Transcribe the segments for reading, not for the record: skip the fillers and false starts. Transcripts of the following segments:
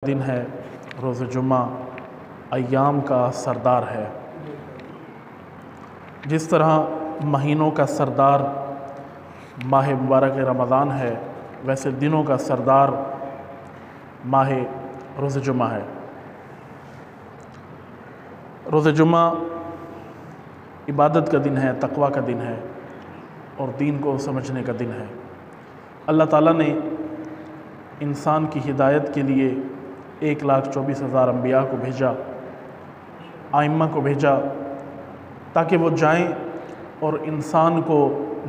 दिन है, रोज़ जुम्मा अय्याम का सरदार है। जिस तरह महीनों का सरदार माह मुबारक रमज़ान है, वैसे दिनों का सरदार माह रोज़ जुम्मा है। रोज़ जुम्मा इबादत का दिन है, तक़वा का दिन है और दीन को समझने का दिन है। अल्लाह ताला ने इंसान की हिदायत के लिए 1,24,000 अम्बिया को भेजा, आइम्मा को भेजा, ताकि वो जाएं और इंसान को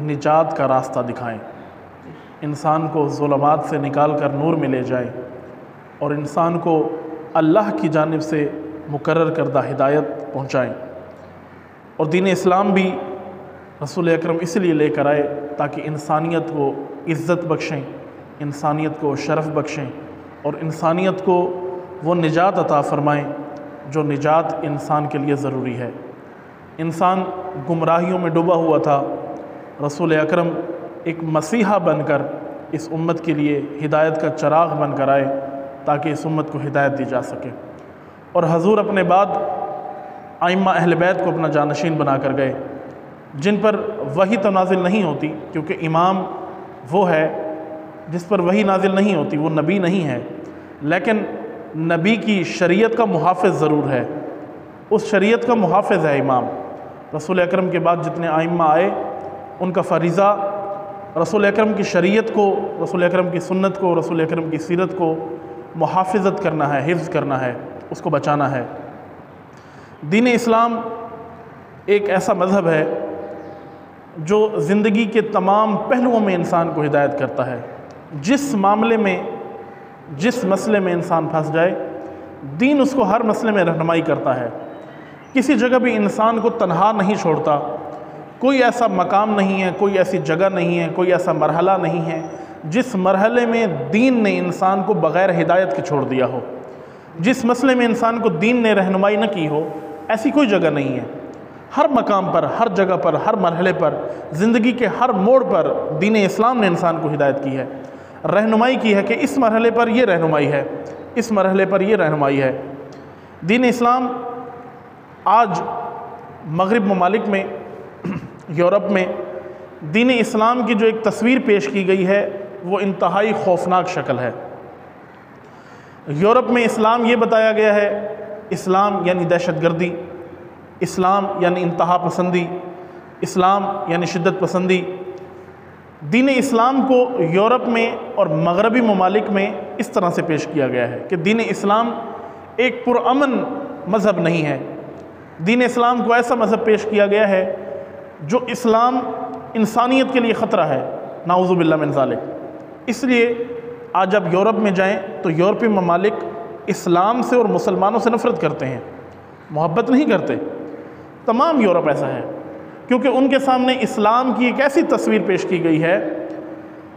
निजात का रास्ता दिखाएं, इंसान को ज़ुल्मात से निकाल कर नूर में ले जाएं और इंसान को अल्लाह की जानिब से मुकर्रर करदा हिदायत पहुँचाएँ। और दीन इस्लाम भी रसूल अकरम इसलिए लेकर आए ताकि इंसानियत को इज़्ज़त बख्शें, इंसानियत को शरफ़ बख्शें और इंसानियत को वो निजात अता फ़रमाएँ जो निजात इंसान के लिए ज़रूरी है। इंसान गुमराहियों में डूबा हुआ था, रसूल अकरम एक मसीहा बनकर इस उम्मत के लिए हिदायत का चराग़ बनकर आए ताकि इस उम्मत को हिदायत दी जा सके। और हजूर अपने बाद आइम्मा अहले बैत को अपना जानशीन बना कर गए, जिन पर वही तो नाजिल नहीं होती, क्योंकि इमाम वो है जिस पर वही नाजिल नहीं होती, वो नबी नहीं है, लेकिन नबी की शरीयत का मुहाफ़िज़ ज़रूर है। उस शरीयत का मुहाफ़िज़ है इमाम। रसूल अकरम के बाद जितने आइम्मा आए, उनका फ़रीज़ा रसूल अकरम की शरीयत को, रसूल अकरम की सुन्नत को, रसूल अकरम की सीरत को मुहाफ़िज़त करना है, हिफ्ज़ करना है, उसको बचाना है। दीन इस्लाम एक ऐसा मज़हब है जो ज़िंदगी के तमाम पहलुओं में इंसान को हिदायत करता है। जिस मामले में, जिस मसले में इंसान फंस जाए, दीन उसको हर मसले में रहनुमाई करता है। किसी जगह भी इंसान को तन्हा नहीं छोड़ता। कोई ऐसा मकाम नहीं है, कोई ऐसी जगह नहीं है, कोई ऐसा मरहला नहीं है जिस मरहले में दीन ने इंसान को बग़ैर हिदायत के छोड़ दिया हो, जिस मसले में इंसान को दीन ने रहनुमाई न की हो, ऐसी कोई जगह नहीं है। हर मकाम पर, हर जगह पर, हर मरहले पर, ज़िंदगी के हर मोड़ पर दीन इस्लाम ने इंसान को हिदायत की है, रहनुमाई की है कि इस मरहले पर ये रहनुमाई है, इस मरहले पर ये रहनुमाई है। दीन इस्लाम आज मग़रिब ममालिक में, यूरोप में दीन इस्लाम की जो एक तस्वीर पेश की गई है वो इंतहाई खौफनाक शक्ल है। यूरोप में इस्लाम ये बताया गया है, इस्लाम यानी दहशतगर्दी, इस्लाम यानी इंतहा पसंदी, इस्लाम यानी शिद्दत पसंदी। दीन इस्लाम को यूरोप में और मग़रबी ममालिक में इस तरह से पेश किया गया है कि दीन इस्लाम एक पुरअमन मज़हब नहीं है। दीन इस्लाम को ऐसा मज़हब पेश किया गया है जो इस्लाम इंसानियत के लिए ख़तरा है, नाऊज़ु बिल्लाह मिन ज़ालिक। इसलिए आज आप यूरोप में जाएं तो यूरोपीय ममालिक इस्लाम से और मुसलमानों से नफ़रत करते हैं, मोहब्बत नहीं करते। तमाम यूरोप ऐसा है क्योंकि उनके सामने इस्लाम की एक ऐसी तस्वीर पेश की गई है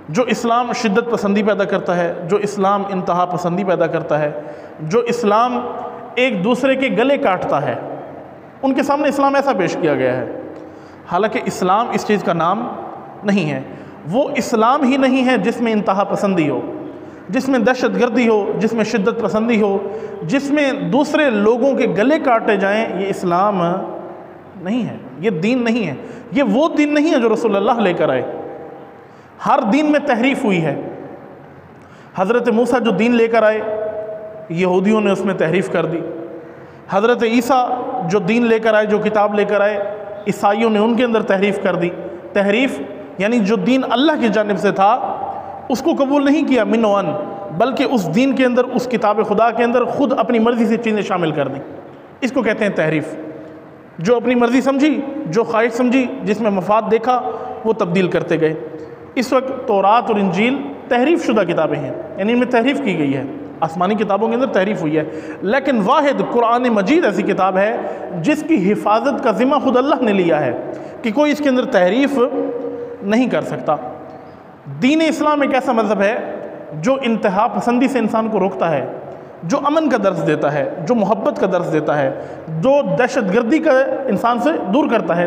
जो इस्लाम शिद्दत पसंदी पैदा करता है, जो इस्लाम इंतहा पसंदी पैदा करता है, जो इस्लाम एक दूसरे के गले काटता है। उनके सामने इस्लाम ऐसा पेश किया गया है, हालांकि इस्लाम इस चीज़ का नाम नहीं है। वो इस्लाम ही नहीं है जिसमें इंतहा पसंदी हो, जिसमें दहशतगर्दी हो, जिसमें शिद्दत पसंदी हो, जिसमें दूसरे लोगों के गले काटे जाएं। ये इस्लाम नहीं है, ये दीन नहीं है, ये वो दीन नहीं है जो रसूलुल्लाह लेकर आए। हर दीन में तहरीफ हुई है। हज़रत मूसा जो दीन लेकर आए, यहूदियों ने उसमें तहरीफ कर दी। हज़रत ईसा जो दीन लेकर आए, जो किताब लेकर आए, ईसाइयों ने उनके अंदर तहरीफ कर दी। तहरीफ यानी जो दीन अल्लाह की जानिब से था उसको कबूल नहीं किया मिनोअन, बल्कि उस दीन के अंदर, उस किताब खुदा के अंदर खुद अपनी मर्ज़ी से चीज़ें शामिल कर दी। इसको कहते हैं तहरीफ। जो अपनी मर्ज़ी समझी, जो ख्वाहिश समझी, जिसमें मफाद देखा, वो तब्दील करते गए। इस वक्त तौरात और इंजील तहरीफ शुदा किताबें हैं, यानी इनमें तहरीफ की गई है। आसमानी किताबों के अंदर तहरीफ हुई है, लेकिन वाहिद कुरान मजीद ऐसी किताब है जिसकी हिफाजत का ज़िम्मा खुद अल्लाह ने लिया है कि कोई इसके अंदर तहरीफ नहीं कर सकता। दीन इस्लाम एक ऐसा मज़हब है जो इंतहा पसंदी से इंसान को रोकता है, जो अमन का दर्स देता है, जो मोहब्बत का दर्स देता है, जो दहशतगर्दी का इंसान से दूर करता है।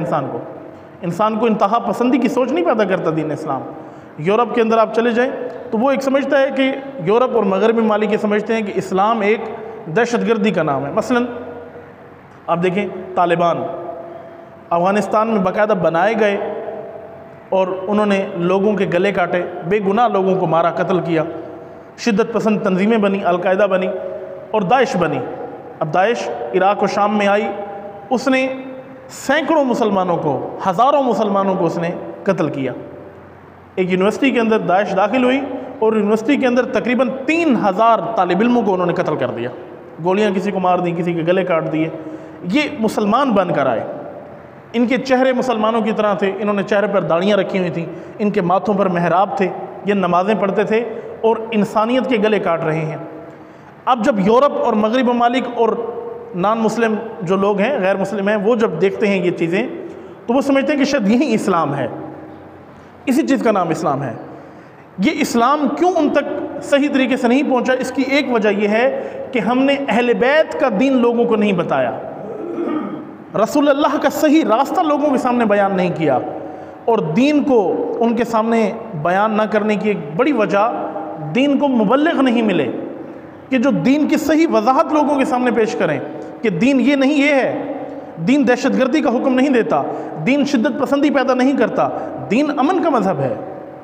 इंसान को इंतहा पसंदी की सोच नहीं पैदा करता दीन इस्लाम। यूरोप के अंदर आप चले जाएं तो वो एक समझता है कि यूरोप और मगरबी ममालिक ये समझते हैं कि इस्लाम एक दहशतगर्दी का नाम है। मसलन आप देखें, तालिबान अफ़गानिस्तान में बाकायदा बनाए गए और उन्होंने लोगों के गले काटे, बेगुनाह लोगों को मारा, कत्ल किया। शिद्दत पसंद तंजीमें बनी, अलकायदा बनी और दाइश बनी। अब दाइश इराक़ और शाम में आई, उसने सैकड़ों मुसलमानों को, हज़ारों मुसलमानों को उसने कत्ल किया। एक यूनिवर्सिटी के अंदर दाइश दाखिल हुई और यूनिवर्सिटी के अंदर तकरीबन 3000 तालिब इल्मों को उन्होंने कत्ल कर दिया। गोलियां किसी को मार दी, किसी के गले काट दिए। ये मुसलमान बनकर आए, इनके चेहरे मुसलमानों की तरह थे, इन्होंने चेहरे पर दाढ़ियाँ रखी हुई थी, इनके माथों पर मेहराब थे, ये नमाज़ें पढ़ते थे और इंसानियत के गले काट रहे हैं। अब जब यूरोप और मगरबी ममालिक और नॉन मुस्लिम जो लोग हैं, गैर मुस्लिम हैं, वो जब देखते हैं ये चीज़ें तो वो समझते हैं कि शायद यही इस्लाम है, इसी चीज़ का नाम इस्लाम है। ये इस्लाम क्यों उन तक सही तरीके से नहीं पहुंचा, इसकी एक वजह यह है कि हमने अहले बैत का दीन लोगों को नहीं बताया, रसूलुल्लाह का सही रास्ता लोगों के सामने बयान नहीं किया। और दीन को उनके सामने बयान ना करने की एक बड़ी वजह, दीन को मुबल्लिग नहीं मिले कि जो दीन की सही वजाहत लोगों के सामने पेश करें कि दीन ये नहीं, ये है। दीन दहशतगर्दी का हुक्म नहीं देता, दीन शिद्दत पसंदी पैदा नहीं करता, दीन अमन का मज़हब है,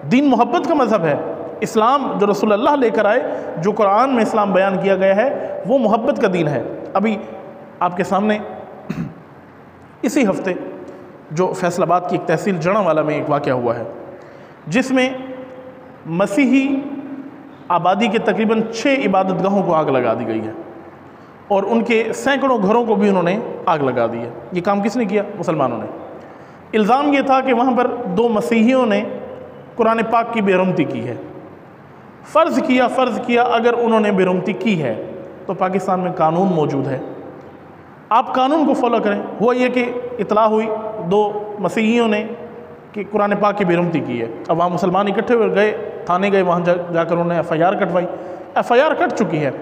दीन मोहब्बत का मज़हब है। इस्लाम जो रसूलुल्लाह लेकर आए, जो कुरान में इस्लाम बयान किया गया है, वो मोहब्बत का दीन है। अभी आपके सामने इसी हफ्ते जो फैसलाबाद की एक तहसील जड़ांवाला में एक वाक़या हुआ है, जिसमें मसीही आबादी के तकरीबन 6 इबादतगाहों को आग लगा दी गई है और उनके सैकड़ों घरों को भी उन्होंने आग लगा दी है। ये काम किसने किया? मुसलमानों ने। इल्ज़ाम ये था कि वहाँ पर 2 मसीहियों ने कुरान पाक की बेरुमती की है। फ़र्ज़ किया अगर उन्होंने बेरुमती की है तो पाकिस्तान में कानून मौजूद है, आप कानून को फॉलो करें। हुआ ये कि इतला हुई 2 मसीहियों ने कि कुरान पाक की बेरुमती की है। अब वहाँ मुसलमान इकट्ठे हुए गए, थाने गए, वहाँ जाकर उन्होंने FIR कटवाई। FIR कट चुकी है।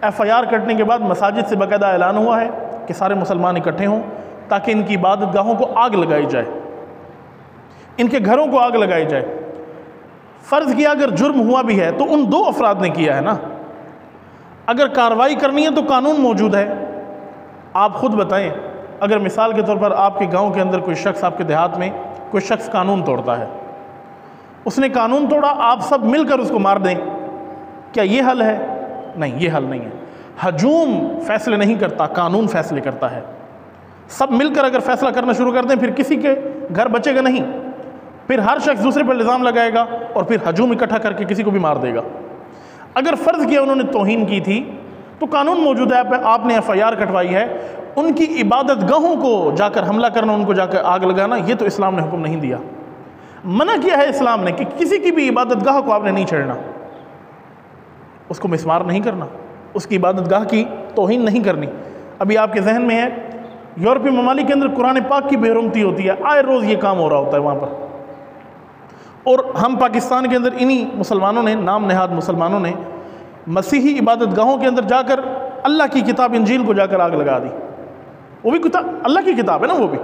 FIR कटने के बाद मसाजिद से बाकायदा ऐलान हुआ है कि सारे मुसलमान इकट्ठे हों ताकि इनकी इबादतगाहों को आग लगाई जाए, इनके घरों को आग लगाई जाए। फ़र्ज़ किया अगर जुर्म हुआ भी है तो उन 2 अफराद ने किया है ना, अगर कार्रवाई करनी है तो कानून मौजूद है। आप ख़ुद बताएं, अगर मिसाल के तौर पर आपके गांव के अंदर कोई शख्स, आपके देहात में कोई शख्स कानून तोड़ता है, उसने कानून तोड़ा, आप सब मिलकर उसको मार दें, क्या ये हल है? नहीं, ये हल नहीं है। हजूम फैसले नहीं करता, कानून फैसले करता है। सब मिलकर अगर फैसला करना शुरू कर दें फिर किसी के घर बचेगा नहीं, फिर हर शख्स दूसरे पर इल्ज़ाम लगाएगा और फिर हजूम इकट्ठा करके किसी को भी मार देगा। अगर फ़र्ज़ किया उन्होंने तौहीन की थी तो कानून मौजूद है, आपने FIR कटवाई है। उनकी इबादतगाहों को जाकर हमला करना, उनको जाकर आग लगाना, ये तो इस्लाम ने हुक्म नहीं दिया। मना किया है इस्लाम ने कि किसी की भी इबादतगाह को आपने नहीं छेड़ना, उसको मिसमार नहीं करना, उसकी इबादतगाह की तौहीन नहीं करनी। अभी आपके जहन में है यूरोपीय ममालिक के अंदर कुरान पाक की बेरुमती होती है, आए रोज़ ये काम हो रहा होता है वहाँ पर। और हम पाकिस्तान के अंदर इन्हीं मुसलमानों ने, नाम नहाद मुसलमानों ने, मसीही इबादतगाहों के अंदर जाकर अल्लाह की किताब इंजील को जाकर आग लगा दी। वो भी किताब अल्लाह की किताब है ना, वो भी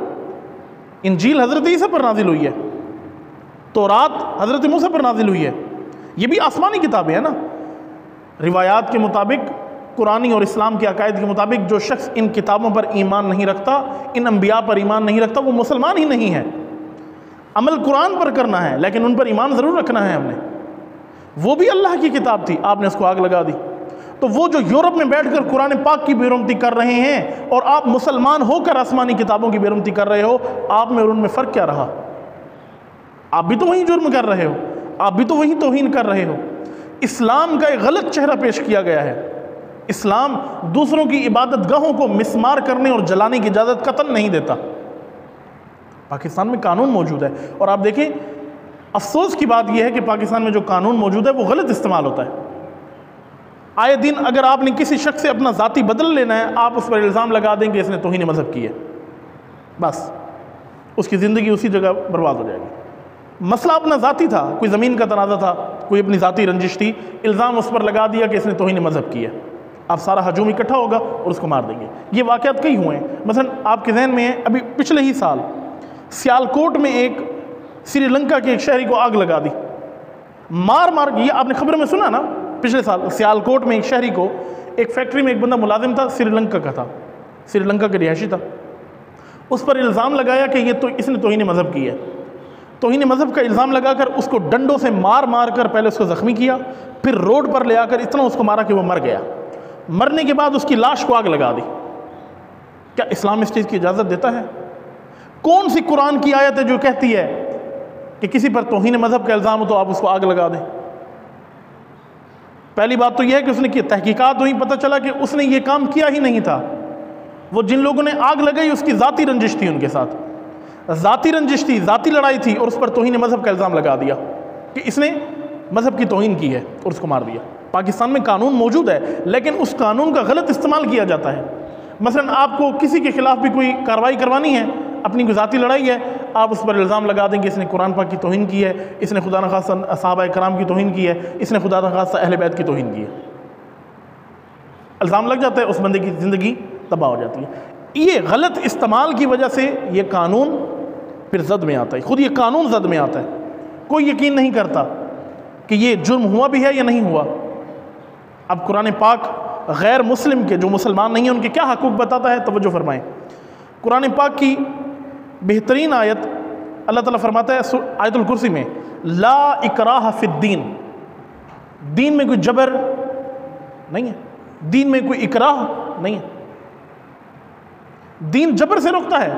इंजील हज़रत ईसा पर नाजिल हुई है, तौरात हज़रत मूसा पर नाजिल हुई है, ये भी आसमानी किताबें हैं ना। रिवायात के मुताबिक, कुरानी और इस्लाम के अकायद के मुताबिक जो शख्स इन किताबों पर ईमान नहीं रखता, इन अम्बिया पर ईमान नहीं रखता, वो मुसलमान ही नहीं है। अमल कुरान पर करना है लेकिन उन पर ईमान ज़रूर रखना है हमने। वो भी अल्लाह की किताब थी, आपने उसको आग लगा दी। तो वो जो यूरोप में बैठकर कुरान पाक की बेरुमती कर रहे हैं और आप मुसलमान होकर आसमानी किताबों की बेरुमती कर रहे हो, आप में और उनमें फ़र्क क्या रहा? आप भी तो वही जुर्म कर रहे हो, आप भी तो वही तौहीन कर रहे हो। इस्लाम का एक गलत चेहरा पेश किया गया है। इस्लाम दूसरों की इबादतगाहों को मिसमार करने और जलाने की इजाज़त कतई नहीं देता। पाकिस्तान में कानून मौजूद है और आप देखें, अफसोस की बात यह है कि पाकिस्तान में जो कानून मौजूद है वो गलत इस्तेमाल होता है। आए दिन अगर आपने किसी शख्स से अपना ज़ाती बदल लेना है, आप उस पर इल्ज़ाम लगा देंगे इसने तौहीन मज़हब की है, बस उसकी ज़िंदगी उसी जगह बर्बाद हो जाएगी। मसला अपना ज़ाती था, कोई ज़मीन का तनाज़ा था, कोई अपनी ज़ाती रंजिश थी, इल्ज़ाम उस पर लगा दिया कि इसने तौहीन मज़हब की है, आप सारा हजूम इकट्ठा होगा और उसको मार देंगे। ये वाक़यात कई हुए हैं। मसलन आपके जहन में है, अभी पिछले ही साल सियालकोट में एक श्रीलंका के एक शहरी को आग लगा दी। मार मार, ये आपने खबर में सुना ना, पिछले साल सियालकोट में एक शहरी को, एक फैक्ट्री में एक बंदा मुलाजिम था, श्रीलंका का था, श्रीलंका का रिहायशी था, उस पर इल्ज़ाम लगाया कि ये तो इसने तौहीन मज़हब की है। तौहीन मज़हब का इल्ज़ाम लगाकर उसको डंडों से मार मार कर पहले उसको ज़ख्मी किया, फिर रोड पर ले आकर इतना उसको मारा कि वो मर गया। मरने के बाद उसकी लाश को आग लगा दी। क्या इस्लाम इस चीज़ की इजाज़त देता है? कौन सी कुरान की आयत है जो कहती है कि किसी पर तौहीन मज़हब का इल्ज़ाम हो तो आप उसको आग लगा दें? पहली बात तो यह है कि उसने की तहकीकात हुई, पता चला कि उसने ये काम किया ही नहीं था। वो जिन लोगों ने आग लगाई उसकी ज़ाती रंजिश थी, उनके साथ ज़ाती रंजिश थी, ज़ाती लड़ाई थी, और उस पर तौहीन मज़हब का इल्ज़ाम लगा दिया कि इसने मज़हब की तौहीन की है और उसको मार दिया। पाकिस्तान में कानून मौजूद है, लेकिन उस कानून का गलत इस्तेमाल किया जाता है। मसलन आपको किसी के खिलाफ भी कोई कार्रवाई करवानी है, अपनी कोई ज़ाती लड़ाई है, आप उस पर इल्ज़ाम लगा दें कि इसने कुरान पाक की तौहीन की है, इसने खुदा न खास्ता सहाबाए कराम की तौहीन की है, इसने खुदा न खास्ता अहले बैत की तौहीन की है। इल्ज़ाम लग जाता है, उस बंदे की ज़िंदगी तबाह हो जाती है। ये गलत इस्तेमाल की वजह से ये कानून फिर जद में आता है, खुद ये कानून जद में आता है। कोई यकीन नहीं करता कि ये जुर्म हुआ भी है या नहीं हुआ। अब कुरान पाक गैर मुस्लिम के, जो मुसलमान नहीं है, उनके क्या हकूक़ बताता है, तवज्जो फरमाएं। कुरान पाक की बेहतरीन आयत अल्लाह ताला फरमाता है आयतुल कुर्सी में, ला इकराह फिद्दीन, दीन में कोई जबर नहीं है, दीन में कोई इकराह नहीं है। दीन जबर से रोकता है।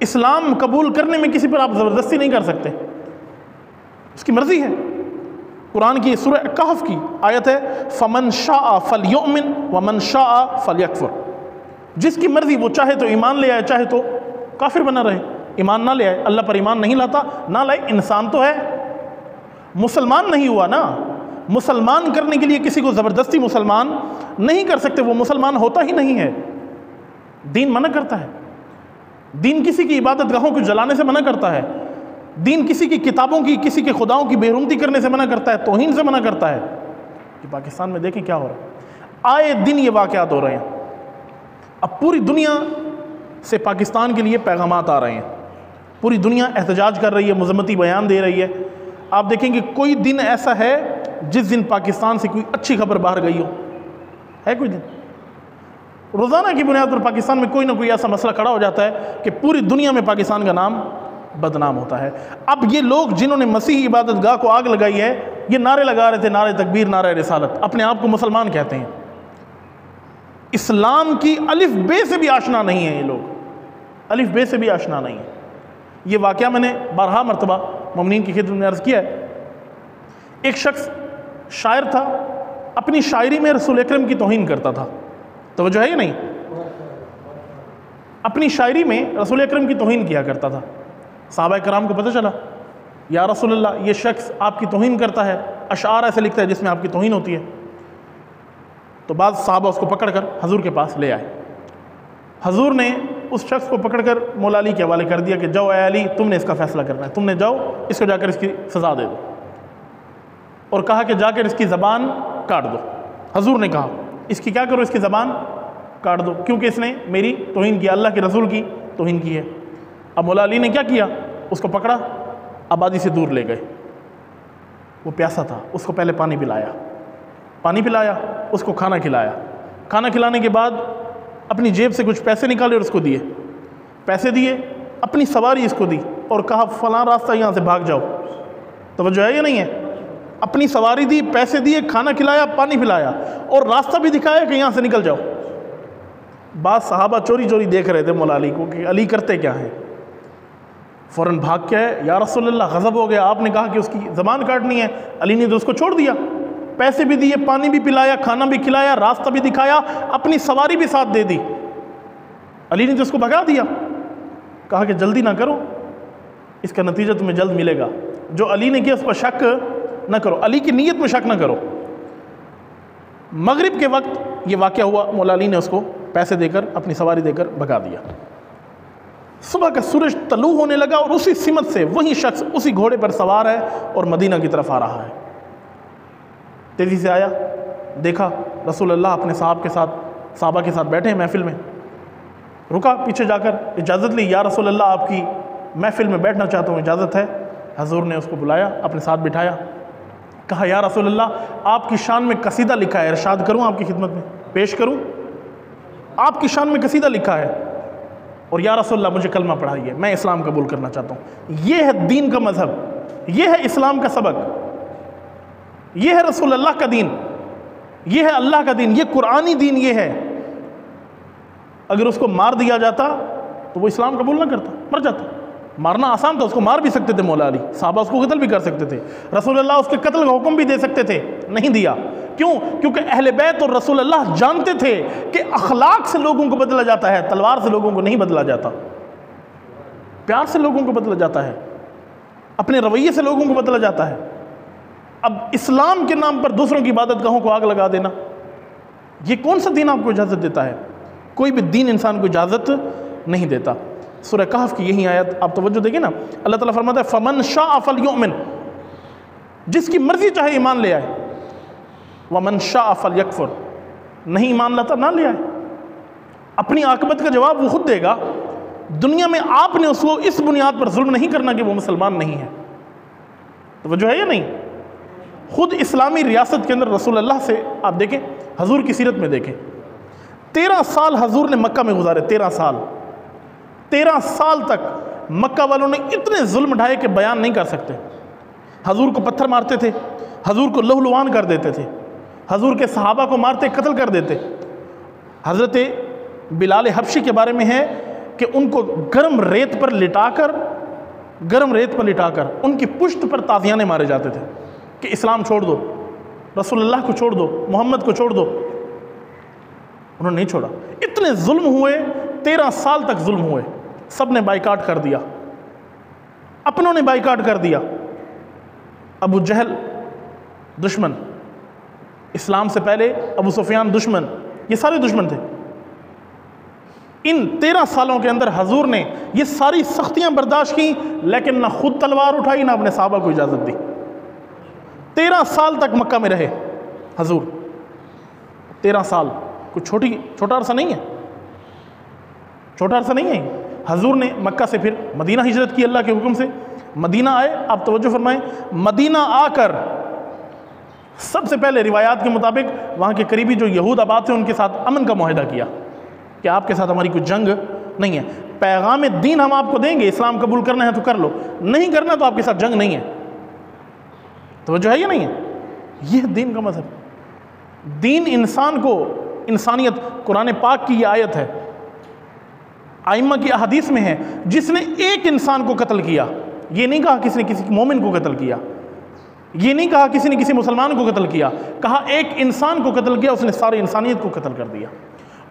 इस्लाम कबूल करने में किसी पर आप ज़बरदस्ती नहीं कर सकते, उसकी मर्ज़ी है। कुरान की सूरह कहफ की आयत है, फ़मन शाअ फ़लयुमिन वमन शाअ फ़लयकफ़ुर, जिसकी मर्ज़ी वो चाहे तो ईमान ले आए, चाहे तो काफिर बना रहे। ईमान ना ले आए, अल्लाह पर ईमान नहीं लाता, ना लाए, इंसान तो है, मुसलमान नहीं हुआ ना। मुसलमान करने के लिए किसी को ज़बरदस्ती मुसलमान नहीं कर सकते, वो मुसलमान होता ही नहीं है। दीन मना करता है, दीन किसी की इबादत गाहों को जलाने से मना करता है, दीन किसी की किताबों की, किसी के खुदाओं की बेरुमती करने से मना करता है, तौहीन से मना करता है। कि पाकिस्तान में देखें क्या हो रहा है, आए दिन ये वाक़यात हो रहे हैं। अब पूरी दुनिया से पाकिस्तान के लिए पैगामात आ रहे हैं, पूरी दुनिया एहतजाज कर रही है, मज़म्मती बयान दे रही है। आप देखेंगे कोई दिन ऐसा है जिस दिन पाकिस्तान से कोई अच्छी खबर बाहर गई हो, है कोई दिन? रोज़ाना की बुनियाद पर पाकिस्तान में कोई ना कोई ऐसा मसला खड़ा हो जाता है कि पूरी दुनिया में पाकिस्तान का नाम बदनाम होता है। अब ये लोग जिन्होंने मसीह इबादत गाह को आग लगाई है, ये नारे लगा रहे थे, नारे तकबीर, नारे रिसालत, अपने आप को मुसलमान कहते हैं। इस्लाम की अलिफ बे से भी आशना नहीं है ये लोग, अलिफ बे से भी आशना नहीं है। ये वाक़या मैंने बारहा मरतबा मोमिनीन की खिदमत में अर्ज़ किया है। एक शख्स शायर था, अपनी शायरी में रसूल अकरम की तौहीन करता था, तवज्जो है या नहीं? अपनी शायरी में रसूल अकरम की तौहीन किया करता था। सहाबा कराम को पता चला, या रसूल अल्लाह, ये शख्स आपकी तौहीन करता है, अशार ऐसे लिखता है जिसमें आपकी तौहीन होती है। तो बाद साहबा उसको पकड़कर हजूर के पास ले आए। हजूर ने उस शख्स को पकड़कर मौला अली के हवाले कर दिया कि जाओ अली, तुमने इसका फैसला करना है, तुमने जाओ इसको जाकर इसकी सज़ा दे दो, और कहा कि जाकर इसकी ज़बान काट दो। हजूर ने कहा इसकी क्या करो, इसकी ज़बान काट दो, क्योंकि इसने मेरी तौहीन की, अल्लाह के रसूल की तौहीन की है। अब मौला अली ने क्या किया, उसको पकड़ा, आबादी से दूर ले गए। वो प्यासा था, उसको पहले पानी पिलाया, पानी पिलाया, उसको खाना खिलाया। खाना खिलाने के बाद अपनी जेब से कुछ पैसे निकाले और उसको दिए, पैसे दिए, अपनी सवारी इसको दी और कहा फ़लाँ रास्ता यहाँ से भाग जाओ। तवज्जो है या नहीं है? अपनी सवारी दी, पैसे दिए, खाना खिलाया, पानी पिलाया और रास्ता भी दिखाया कि यहाँ से निकल जाओ। बाद सहाबा चोरी चोरी देख रहे थे मौला अली को कि अली करते क्या हैं। फ़ौरन भाग के आए, या रसूल अल्लाह गज़ब हो गया, आपने कहा कि उसकी ज़बान काटनी है। अली ने तो उसको छोड़ दिया, पैसे भी दिए, पानी भी पिलाया, खाना भी खिलाया, रास्ता भी दिखाया, अपनी सवारी भी साथ दे दी। अली ने तो उसको भगा दिया, कहा कि जल्दी ना करो, इसका नतीजा तुम्हें जल्द मिलेगा। जो अली ने किया उस पर शक ना करो, अली की नीयत में शक ना करो। मगरिब के वक्त ये वाक़या हुआ, मौला अली ने उसको पैसे देकर, अपनी सवारी देकर भगा दिया। सुबह का सूरज तलू होने लगा और उसी सिमत से वही शख्स उसी घोड़े पर सवार है और मदीना की तरफ आ रहा है। तेज़ी से आया, देखा रसूल अल्लाह अपने साहबा के साथ बैठे हैं महफिल में। रुका, पीछे जाकर इजाज़त ली, या रसूल अल्लाह आपकी महफिल में बैठना चाहता हूँ, इजाज़त है? हजूर ने उसको बुलाया, अपने साथ बिठाया, कहा या रसूल अल्लाह आपकी शान में कसीदा लिखा है, इरशाद करूं आपकी खिदमत में, पेश करूं? आपकी शान में कसीदा लिखा है और या रसूल अल्लाह मुझे कलमा पढ़ाइए, मैं इस्लाम कबूल करना चाहता हूं। ये है दीन का मजहब, ये है इस्लाम का सबक, ये है रसूल अल्लाह का दीन, ये है अल्लाह का दीन, ये कुरानी दीन ये है। अगर उसको मार दिया जाता तो वो इस्लाम कबूल ना करता, मर जाता। मारना आसान था, उसको मार भी सकते थे मौला अली, साहबा उसको कत्ल भी कर सकते थे, रसूल अल्लाह उसके कत्ल का हुक्म भी दे सकते थे, नहीं दिया। क्यों? क्योंकि अहले बैत और रसूल अल्लाह जानते थे कि अखलाक से लोगों को बदला जाता है, तलवार से लोगों को नहीं बदला जाता, प्यार से लोगों को बदला जाता है, अपने रवैये से लोगों को बदला जाता है। अब इस्लाम के नाम पर दूसरों की इबादत गाहों को आग लगा देना, ये कौन सा दीन आपको इजाज़त देता है? कोई भी दीन इंसान को इजाज़त नहीं देता। सूरह कहफ की यही आयत आप तवज्जो देखें ना, अल्लाह ताला फरमाता है फमन शाअ फलयुमिन, जिसकी मर्जी चाहे ईमान ले आए, वमन शाअ फलयकफुर, नहीं ईमान लाता ना ले आए। अपनी आकबत का जवाब वो खुद देगा। दुनिया में आपने उसको इस बुनियाद पर जुल्म नहीं करना कि वो मुसलमान नहीं है। तवज्जो है या नहीं? खुद इस्लामी रियासत के अंदर रसूल अल्लाह से आप देखें, हजूर की सीरत में देखें, 13 साल हजूर ने मक्का में गुजारे। 13 साल तक मक्का वालों ने इतने जुल्म ढाए कि बयान नहीं कर सकते। हजूर को पत्थर मारते थे, हजूर को लहूलुहान कर देते थे, हजूर के सहाबा को मारते कत्ल कर देते। हज़रत बिलाल हबशी के बारे में है कि उनको गर्म रेत पर लिटाकर उनकी पुश्त पर ताज़ियाने मारे जाते थे कि इस्लाम छोड़ दो, रसूल अल्लाह को छोड़ दो, मोहम्मद को छोड़ दो। उन्होंने नहीं छोड़ा। इतने जुल्म हुए, 13 साल तक जुल्म हुए। सब ने बाइकाट कर दिया, अपनों ने बाइकाट कर दिया। अबू जहल दुश्मन, इस्लाम से पहले अबू सुफियान दुश्मन, ये सारे दुश्मन थे। इन 13 सालों के अंदर हजूर ने ये सारी सख्तियां बर्दाश्त की, लेकिन ना खुद तलवार उठाई ना अपने साहबा को इजाज़त दी। 13 साल तक मक्का में रहे हजूर। 13 साल कुछ छोटा अरसा नहीं है, छोटा अरसा नहीं है। हजूर ने मक्का से फिर मदीना हिजरत की अल्लाह के हुक्म से। मदीना आए, आप तवज्जो फरमाएं, मदीना आकर सबसे पहले रिवायात के मुताबिक वहाँ के करीबी जो यहूद आबाद थे उनके साथ अमन का मुआहिदा किया कि आपके साथ हमारी कोई जंग नहीं है, पैगाम दीन हम आपको देंगे, इस्लाम कबूल करना है तो कर लो, नहीं करना तो आपके साथ जंग नहीं है। तो जो है ये नहीं है, यह दीन का मजहब। दीन इंसान को इंसानियत, कुरान पाक की ये आयत है, आइम्मा की अहदीस में है, जिसने एक इंसान को कत्ल किया, ये नहीं कहा किसी ने किसी मोमिन को कत्ल किया, ये नहीं कहा किसी ने किसी मुसलमान को कत्ल किया, कहा एक इंसान को कत्ल किया, उसने सारी इंसानियत को कत्ल कर दिया।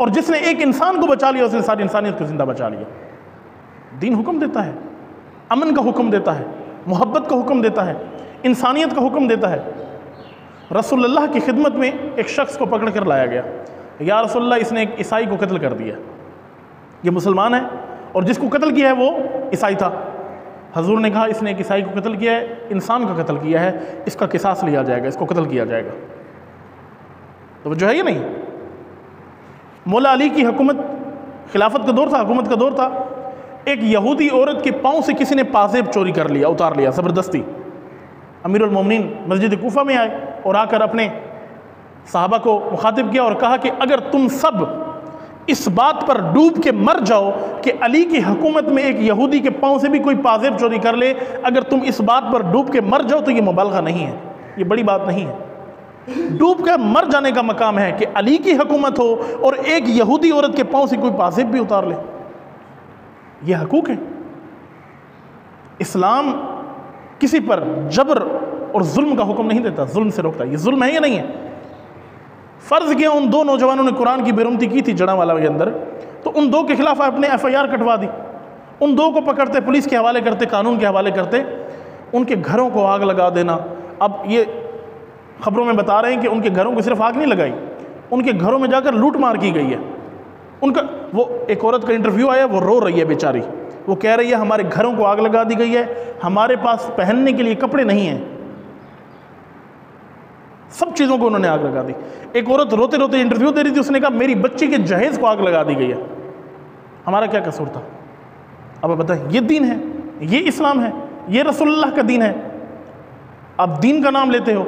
और जिसने एक इंसान को बचा लिया, उसने सारी इंसानियत को जिंदा बचा लिया। दीन हुक्म देता है, अमन का हुक्म देता है, मोहब्बत का हुक्म देता है, इंसानियत का हुक्म देता है। रसूलुल्लाह की खिदमत में एक शख्स को पकड़ कर लाया गया, या रसूलुल्लाह इसने एक ईसाई को कत्ल कर दिया, ये मुसलमान है और जिसको कत्ल किया है वो ईसाई था। हजूर ने कहा इसने एक ईसाई को कत्ल किया है, इंसान का कत्ल किया है, इसका किसास लिया जाएगा, इसको कत्ल किया जाएगा। तो जो है ये नहीं, मौला अली की हुकूमत, खिलाफत का दौर था, हुकूमत का दौर था, एक यहूदी औरत के पाँव से किसी ने पाजेब चोरी कर लिया, उतार लिया ज़बरदस्ती। अमीरुल मोमिनीन मस्जिद कूफा में आए और आकर अपने साहबा को मुखातिब किया और कहा कि अगर तुम सब इस बात पर डूब के मर जाओ कि अली की हुकूमत में एक यहूदी के पाँव से भी कोई पाजेब चोरी कर ले, अगर तुम इस बात पर डूब के मर जाओ तो ये मुबालगा नहीं है, ये बड़ी बात नहीं है। डूब कर मर जाने का मकाम है कि अली की हुकूमत हो और एक यहूदी औरत के पाँव से कोई पाजेब भी उतार ले, ये हकूक है। इस्लाम किसी पर जबर और जुल्म का हुक्म नहीं देता, जुल्म से रोकता। ये जुल्म है या नहीं है? फ़र्ज़ किया उन दो नौजवानों ने कुरान की बेरुमती की थी जड़ावाला के अंदर, तो उन दो के खिलाफ अपने FIR कटवा दी, उन दो को पकड़ते, पुलिस के हवाले करते, कानून के हवाले करते, उनके घरों को आग लगा देना। अब ये खबरों में बता रहे हैं कि उनके घरों को सिर्फ आग नहीं लगाई, उनके घरों में जाकर लूट मार की गई है। उनका वो एक औरत का इंटरव्यू आया, वो रो रही है बेचारी, वो कह रही है हमारे घरों को आग लगा दी गई है, हमारे पास पहनने के लिए कपड़े नहीं हैं, सब चीज़ों को उन्होंने आग लगा दी। एक औरत रोते रोते इंटरव्यू दे रही थी, उसने कहा मेरी बच्ची के जहेज़ को आग लगा दी गई है, हमारा क्या कसूर था? अब बताएं, ये दीन है, ये इस्लाम है, ये रसूलुल्लाह का दीन है। आप दीन का नाम लेते हो,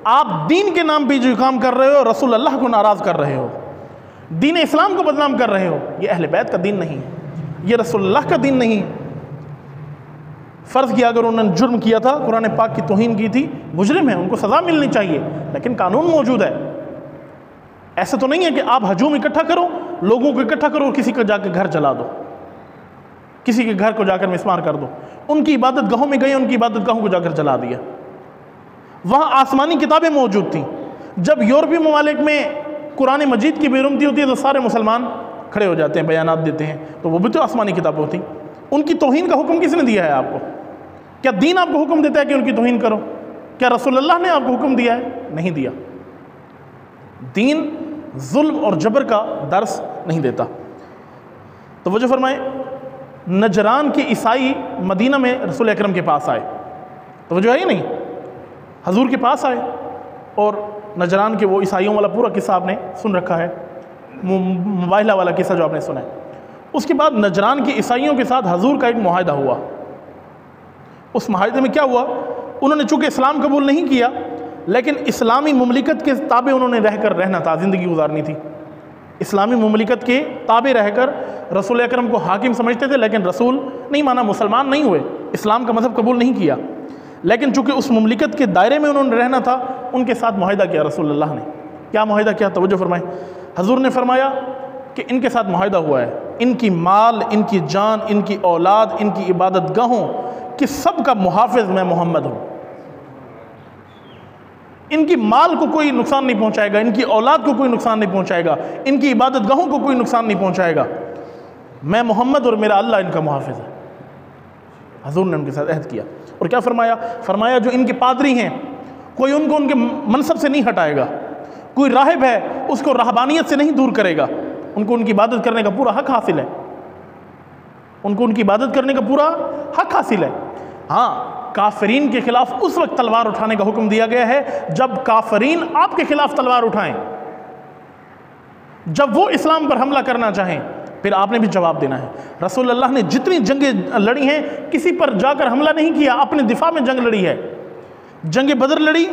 आप दीन के नाम पे जो काम कर रहे हो, रसूल अल्लाह को नाराज़ कर रहे हो, दीन इस्लाम को बदनाम कर रहे हो। ये अहले बैत का दीन नहीं है, ये रसूल अल्लाह का दीन नहीं है। फ़र्ज़ किया अगर उन्होंने जुर्म किया था, कुरान पाक की तौहीन की थी, मुजरिम है, उनको सज़ा मिलनी चाहिए, लेकिन कानून मौजूद है। ऐसा तो नहीं है कि आप हजूम इकट्ठा करो, लोगों को इकट्ठा करो और किसी का जाकर घर जला दो, किसी के घर को जाकर मिसमार कर दो। उनकी इबादत गाहों में गए, उनकी इबादत गाहों को जाकर जला दिया। वहाँ आसमानी किताबें मौजूद थीं। जब यूरोपीय ममालिक में कुरान मजीद की बेरुमती होती है तो सारे मुसलमान खड़े हो जाते हैं, बयानात देते हैं, तो वो भी तो आसमानी किताबें होती। उनकी तौहीन का हुक्म किसने दिया है आपको? क्या दीन आपको हुक्म देता है कि उनकी तौहीन करो? क्या रसूल अल्लाह ने आपको हुक्म दिया है? नहीं दिया। दीन जुल्म और जबर का दर्स नहीं देता। तो वजह फरमाए, नजरान के ईसाई मदीना में रसूल अकरम के पास आए, तो वजह है ही नहीं, हजूर के पास आए और नजरान के वो ईसाइयों वाला पूरा किस्सा आपने सुन रखा है, मुबाहिला वाला किस्सा जो आपने सुना है। उसके बाद नजरान के ईसाइयों के साथ हजूर का एक मुआहदा हुआ। उस मुआहदे में क्या हुआ, उन्होंने चूँकि इस्लाम कबूल नहीं किया, लेकिन इस्लामी मुमलिकत के ताबे उन्होंने रहकर रहना था, ज़िंदगी गुजारनी थी। इस्लामी मुमलिकत के ताबे रहकर रसूल अकरम को हाकिम समझते थे, लेकिन रसूल नहीं माना, मुसलमान नहीं हुए, इस्लाम का मज़हब कबूल नहीं किया। लेकिन चूँकि उस मुमलिकत के दायरे में उन्होंने रहना था, उनके साथ मुआहदा किया रसूल अल्लाह ने। क्या मुआहदा किया? तवज्जो फरमाएं। हजूर ने फरमाया कि इनके साथ मुआहदा हुआ है, इनकी माल, इनकी जान, इनकी औलाद, इनकी इबादत गाहों कि सब का मुहाफिज मैं मोहम्मद हूँ। इनकी माल को कोई नुकसान नहीं पहुँचाएगा, इनकी औलाद को कोई नुकसान नहीं पहुँचाएगा, इनकी इबादत गाहों को कोई नुकसान नहीं पहुँचाएगा। मैं मोहम्मद और मेरा अल्लाह इनका मुहाफिज है। हजूर ने उनके साथ अहद किया और क्या फरमाया? फरमाया जो इनके पादरी हैं, कोई उनको उनके मनसब से नहीं हटाएगा, कोई राहिब है उसको रहबानियत से नहीं दूर करेगा, उनको उनकी इबादत करने का पूरा हक हासिल है, उनको उनकी इबादत करने का पूरा हक हासिल है। हाँ, काफरीन के खिलाफ उस वक्त तलवार उठाने का हुक्म दिया गया है जब काफरीन आपके खिलाफ तलवार उठाएं, जब वो इस्लाम पर हमला करना चाहें, फिर आपने भी जवाब देना है। रसूल अल्लाह ने जितनी जंगें लड़ी हैं, किसी पर जाकर हमला नहीं किया, अपने दिफा में जंग लड़ी है। जंग बदर लड़ी,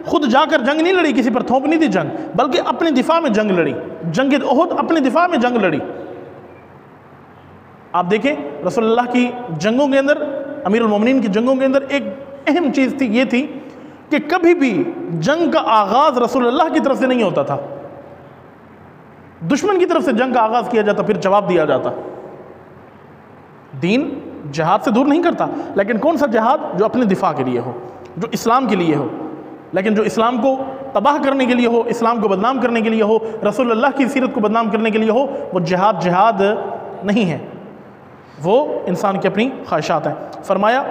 खुद जाकर जंग नहीं लड़ी, किसी पर थोप नहीं दी जंग, बल्कि अपने दिफा में जंग लड़ी। जंग ओहद अपने दिफा में जंग लड़ी। आप देखें रसूल अल्लाह की जंगों के अंदर, अमीरुल मोमिनीन की जंगों के अंदर एक अहम चीज़ थी, ये थी कि कभी भी जंग का आगाज़ रसूल अल्लाह की तरफ से नहीं होता था, दुश्मन की तरफ से जंग का आगाज़ किया जाता, फिर जवाब दिया जाता। दीन जिहाद से दूर नहीं करता, लेकिन कौन सा जिहाद? जो अपने दिफा के लिए हो, जो इस्लाम के लिए हो। लेकिन जो इस्लाम को तबाह करने के लिए हो, इस्लाम को बदनाम करने के लिए हो, रसूल अल्लाह की सीरत को बदनाम करने के लिए हो, वो जिहाद नहीं है, वो इंसान की अपनी ख्वाहिशात हैं। फरमाया,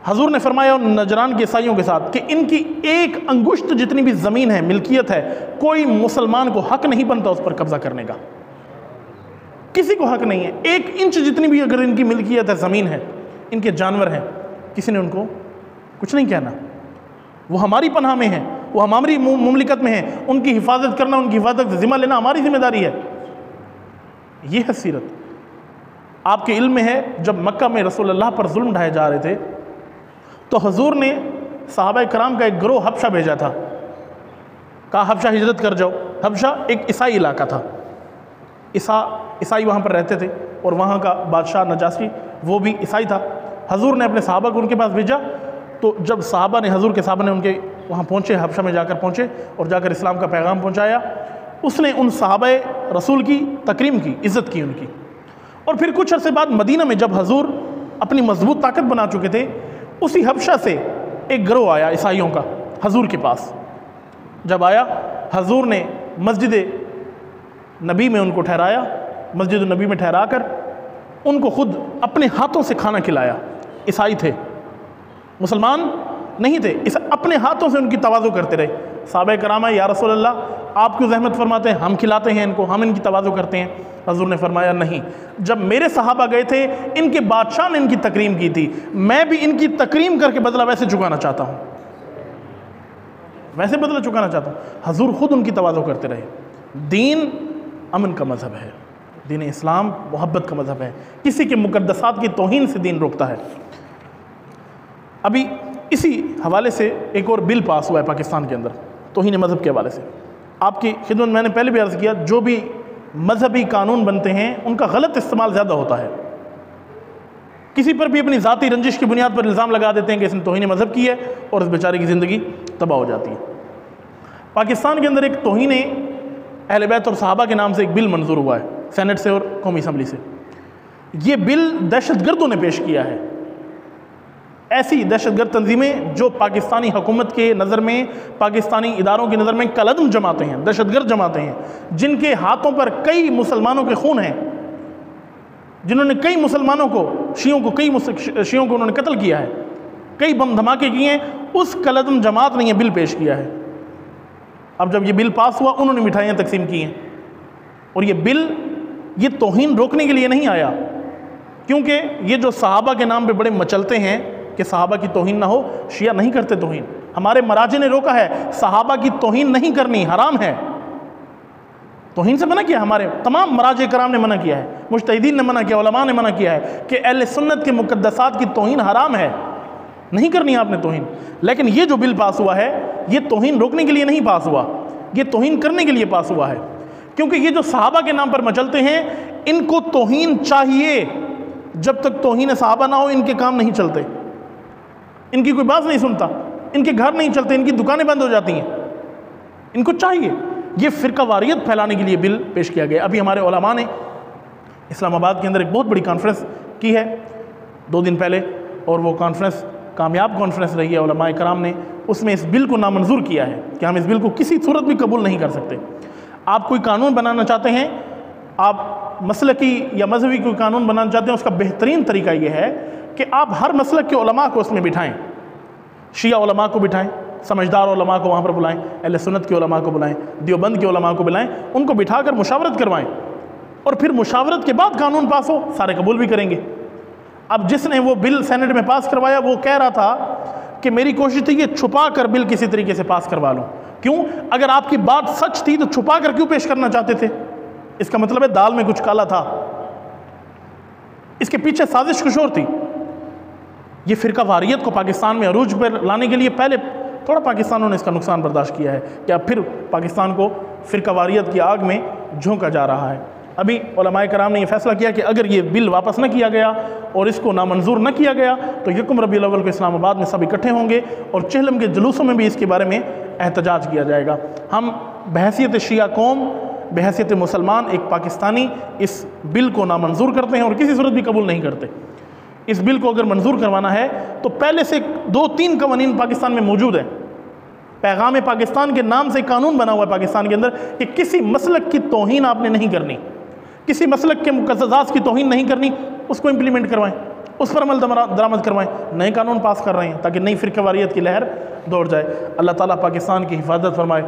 हजूर ने फरमाया नजरान के ईसाइयों के साथ कि इनकी एक अंगुश्त जितनी भी ज़मीन है, मिल्कियत है, कोई मुसलमान को हक नहीं बनता उस पर कब्ज़ा करने का, किसी को हक नहीं है। 1 इंच जितनी भी अगर इनकी मिल्कियत है, ज़मीन है, इनके जानवर हैं, किसी ने उनको कुछ नहीं कहना। वो हमारी पनाह में है, वो हमारी मुमलिकत में है, उनकी हिफाजत करना, उनकी हिफाजत का ज़िम्मा लेना हमारी जिम्मेदारी है। ये है सीरत। आपके इल्म में है, जब मक्का में रसूल अल्लाह पर जुल्म ढाए जा रहे थे, तो हजूर ने सहाबा कराम का एक गिरोह हबशा भेजा था, कहा हबशा हिजरत कर जाओ। हबशा एक ईसाई इलाका था, ईसाई वहाँ पर रहते थे और वहाँ का बादशाह नजाशी वो भी ईसाई था। हजूर ने अपने सहाबा को उनके पास भेजा, तो जब सहाबा ने, हजूर के सहाबा ने उनके वहाँ पहुँचे, हबशा में जाकर पहुँचे और जाकर इस्लाम का पैगाम पहुँचाया, उसने उन सहाबा रसूल की तकरीम की, इज़्ज़त की उनकी। और फिर कुछ अरसे बाद मदीना में जब हजूर अपनी मजबूत ताकत बना चुके थे, उसी हबशा से एक गिरोह आया ईसाइयों का हजूर के पास। जब आया, हजूर ने मस्जिद नबी में उनको ठहराया, मस्जिद नबी में ठहरा कर उनको खुद अपने हाथों से खाना खिलाया। ईसाई थे, मुसलमान नहीं थे, इस अपने हाथों से उनकी तवाज़ो करते रहे। साहबे कराम आए, या रसूल अल्लाह आप क्यों ज़हमत फरमाते हैं, हम खिलाते हैं इनको, हम इनकी तवाज़ो करते हैं। हजूर ने फरमाया नहीं, जब मेरे सहाबा गए थे, इनके बादशाह ने इनकी तकरीम की थी, मैं भी इनकी तकरीम करके बदला वैसे चुकाना चाहता हूँ, वैसे बदला चुकाना चाहता हूँ। हजूर खुद उनकी तवाज़ो करते रहे। दीन अमन का मज़हब है, दीन इस्लाम मोहब्बत का मज़हब है, किसी के मुक़द्दसात की तौहीन से दीन रोकता है। अभी इसी हवाले से एक और बिल पास हुआ है पाकिस्तान के अंदर, तौहीन मज़हब के हवाले से। आपकी खिदमत मैंने पहले भी अर्ज़ किया, जो भी मजहबी कानून बनते हैं उनका गलत इस्तेमाल ज़्यादा होता है। किसी पर भी अपनी ज़ाती रंजिश की बुनियाद पर इल्ज़ाम लगा देते हैं कि इसने तौहीन मज़हब की है और इस बेचारे की ज़िंदगी तबाह हो जाती है। पाकिस्तान के अंदर एक तौहीन अहले बैत और सहाबा के नाम से एक बिल मंजूर हुआ है सेनेट से और कौमी असम्बली से। ये बिल दहशतगर्दों ने पेश किया है, ऐसी दहशतगर्द तंजीमें जो पाकिस्तानी हुकूमत के नज़र में, पाकिस्तानी इदारों की नज़र में कलअदम जमाते हैं, दहशतगर्द जमाते हैं, जिनके हाथों पर कई मुसलमानों के खून हैं, जिन्होंने कई मुसलमानों को, शियों को उन्होंने कत्ल किया है, कई बम धमाके किए हैं। उस कलअदम जमात ने यह बिल पेश किया है। अब जब ये बिल पास हुआ, उन्होंने मिठाइयाँ तकसीम की हैं। और ये बिल ये तौहीन रोकने के लिए नहीं आया, क्योंकि ये जो सहाबा के नाम पे बड़े मचलते हैं कि सहाबा की तौहीन ना हो, शिया नहीं करते तौहीन। हमारे मराजे ने रोका है, सहाबा की तौहीन नहीं करनी, हराम है। तौहीन से मना किया, हमारे तमाम मराजे कराम ने मना किया है, मुज्तहिदीन ने मना किया, उलमा ने मना किया है कि अहले सुन्नत के मुक़द्दसात की तौहीन हराम है, नहीं करनी आपने तौहीन। लेकिन ये जो बिल पास हुआ है, ये तौहीन रोकने के लिए नहीं पास हुआ, ये तौहीन करने के लिए पास हुआ है। क्योंकि ये जो सहाबा के नाम पर मचलते हैं, इनको तौहीन चाहिए। जब तक तौहीन सहाबा ना हो, इनके काम नहीं चलते, इनकी कोई बात नहीं सुनता, इनके घर नहीं चलते, इनकी दुकानें बंद हो जाती हैं। इनको चाहिए। ये फ़िरका वारियत फैलाने के लिए बिल पेश किया गया। अभी हमारे उलमा ने इस्लामाबाद के अंदर एक बहुत बड़ी कॉन्फ्रेंस की है 2 दिन पहले, और वो कॉन्फ्रेंस कामयाब कॉन्फ्रेंस रही है। उलमा कराम ने उसमें इस बिल को नामंजूर किया है कि हम इस बिल को किसी सूरत भी कबूल नहीं कर सकते। आप कोई कानून बनाना चाहते हैं, आप मसलकी या मजहबी कोई कानून बनाना चाहते हैं, उसका बेहतरीन तरीका ये है कि आप हर मसलक के उलमा को उसमें बिठाएं। शिया उलमा को बिठाएं, समझदार उलमा को वहाँ पर बुलाएं, अहले सुन्नत के उलमा को बुलाएं, देवबंद के उलमा को बुलाएं, उनको बिठाकर मुशावरत करवाएं, और फिर मुशावरत के बाद कानून पास हो, सारे कबूल भी करेंगे। अब जिसने वो बिल सेनेट में पास करवाया, वो कह रहा था कि मेरी कोशिश थी कि छुपा कर बिल किसी तरीके से पास करवा लूँ। क्यों? अगर आपकी बात सच थी तो छुपा कर क्यों पेश करना चाहते थे? इसका मतलब है दाल में कुछ काला था, इसके पीछे साजिश कुछ और थी। ये फ़िरका वारियत को पाकिस्तान में अरूज पर लाने के लिए पहले थोड़ा पाकिस्तानों ने इसका नुकसान बर्दाश्त किया है कि अब फिर पाकिस्तान को फ़िरका वारियत की आग में झोंका जा रहा है। अभी उलमाए कराम ने यह फैसला किया कि अगर ये बिल वापस न किया गया और इसको नामंजूर न किया गया तो यकम रबीउल अव्वल को इस्लामाबाद में सब इकट्ठे होंगे और चिहलम के जुलूसों में भी इसके बारे में एहतजाज किया जाएगा। हम बहैसियत शिया कौम, बहैसियत मुसलमान, एक पाकिस्तानी इस बिल को नामंजूर करते हैं और किसी सूरत भी कबूल नहीं करते। इस बिल को अगर मंजूर करवाना है तो पहले से 2-3 कवानीन पाकिस्तान में मौजूद है। पैगाम पाकिस्तान के नाम से कानून बना हुआ है पाकिस्तान के अंदर कि किसी मसलक की तौहीन आपने नहीं करनी, किसी मसलक के मुक़द्दसात की तौहीन नहीं करनी, उसको इम्प्लीमेंट करवाएं, उस पर अमल दरामद करवाएं। नए कानून पास कर रहे हैं ताकि नई फ़िरका वारियत की लहर दौड़ जाए। अल्लाह ताला पाकिस्तान की हिफाजत फरमाए,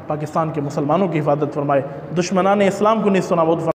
पाकिस्तान के मुसलमानों की हिफाजत फरमाए, दुश्मनान इस्लाम को निस्सो नाबूद फरमाए।